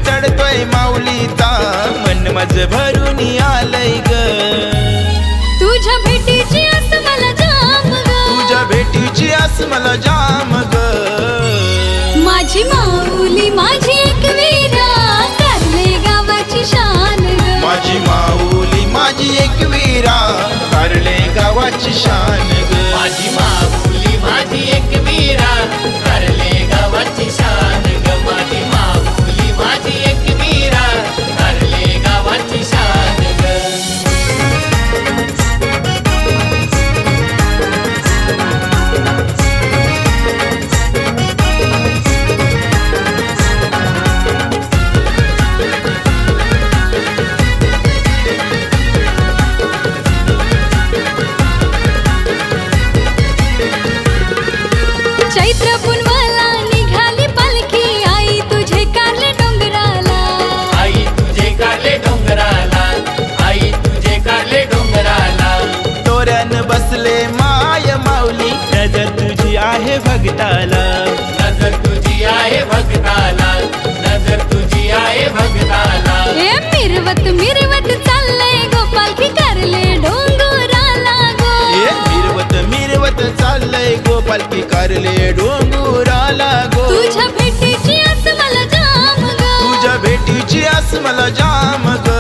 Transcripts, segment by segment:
चढतोय माऊलीचा मन माझं भरून आलंय ग तुझ्या भेटीची आस मला जाम ग तुझ्या भेटीची आस मला जाम ग माझी माऊली माझी एकवीरा कारले गावाची शान ग माझी माऊली माझी एकवीरा कारले गावाची शान ग माझी माऊली माझी एकवीरा कारले गावाची शान ग माझी माऊली माझी एकवीरा कारले गावाची शान ग चैत्र पुनवाला निघाली पालखी आई तुझे कारले डोंगराला आई तुझे कारले डोंगराला आई तुझे कारले डोंगराला तोऱ्यान बसले माय माऊली नजर तुझी आहे भक्ताला नजर तुझी आहे भक्ताला नजर तुझी आहे भक्ताला ए मिरवत मिरवत चाललंय गोपालकी कारले डोंगराला गो ए मिरवत मिरवत चाललंय गोपाल की कारले डोंगराला गो तुझ्या भेटीची आस मला जाम ग तुझ्या भेटीची आस मला जाम ग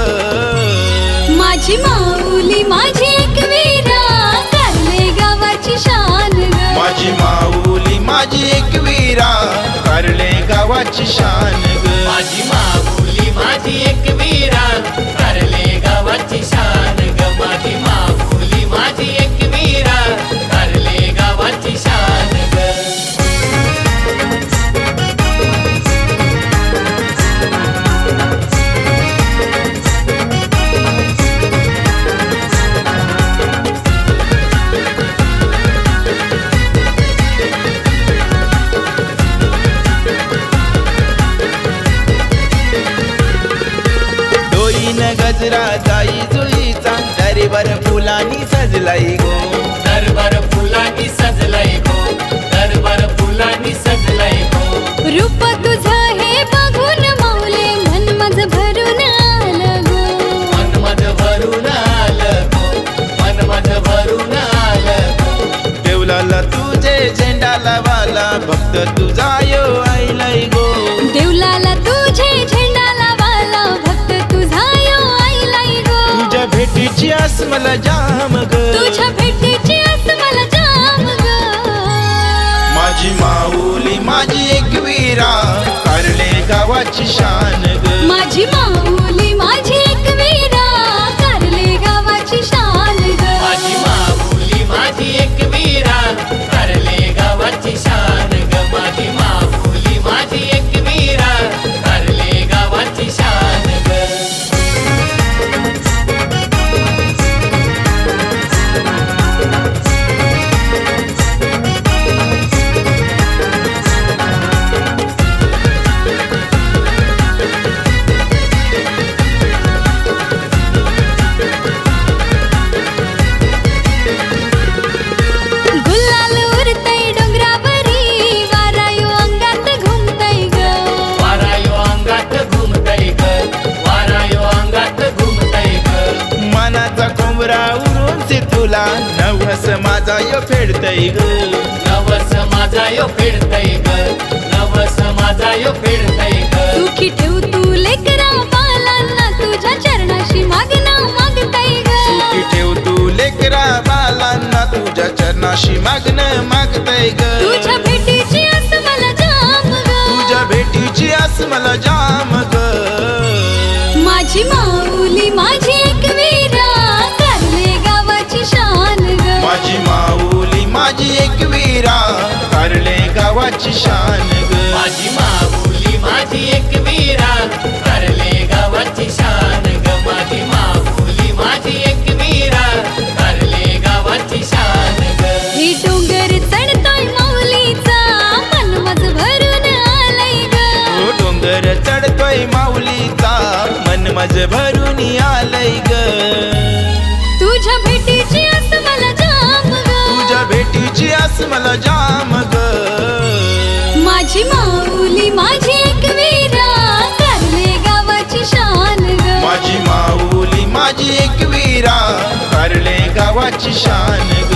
माझी माऊली माझी एकवीरा कारले गावाची शान ग माझी माऊली माझी एकवीरा कारले गावाची शान ग माझी माऊली माझी एकवीरा कारले गावाची शान ग माझी माऊली माझी एकवीरा कारले गावाची शान ग डोईन गजरा जाई जुईचा दरीवर फुलांनी सजलाई गो दरबार फुलांनी सजलंय गो दरबार फुलांनी सजलंय गो रूप तुझं हे बघून माऊली मन माझं भरून आलं गो मन माझं भरून आलं गो मन माझं भरून आलं गो देवलाला तुझे झेंडा लावाला भक्त तुझा यो आईलाई गो देवलाला तुझे झेंडा लावाला भक्त तुझा यो आईलाई गो तुझ्या भेटीची आस मला जाम ग तुझ्या भेटीची आस मला जाम ग माझी माऊली माझी एकवीरा कारले गावाची शान ग माझी माऊली माझी एकवीरा कारले गावाची शान ग माझी माऊली माझी एकवीरा कारले गावाची शान ग माझी माऊली माझी एकवीरा कारले गावाची शान ग गुलाल उरतय डोंगरावरी वारायो अंगात घुमतय ग वारायो अंगात घुमतय ग वारायो अंगात घुमतय ग मनाचा कोंबरा उरून से तुला नवस माझा यो फेडतय ग नवस माझा यो फेडतय ग नवस माझा यो फेडतय ग सुखी ठेव तू लेकरा बालांना तुझ्या चरणाशी मागणं मागतय ग सुखी ठेव तू लेकरा बालांना तुझ्या चरणाशी मागणं मागतय ग तुझ्या भेटीची आस मला जाम ग तुझ्या भेटीची आस मला जाम ग माझी माऊली माझी एकवीरा कारले गावाची शान ग माझी माऊली माझी एकवीरा कारले गावाची शान ग माझी माऊली माझी एकवीरा कारले गावाची शान ग माझी माऊली माझी एकवीरा कारले गावाची शान ग ही डोंगर चढतोय माऊलीचा मन माझं भरून आलंय ग तो डोंगर चढतोय माऊलीचा मन माझं भरून आलंय ग तुझ्या भेटीची आस मला जाम ग तुझ्या भेटीची आस मला जाम ग माझी माऊली माझी एकवीरा कारले विठ्ठलाची शान ग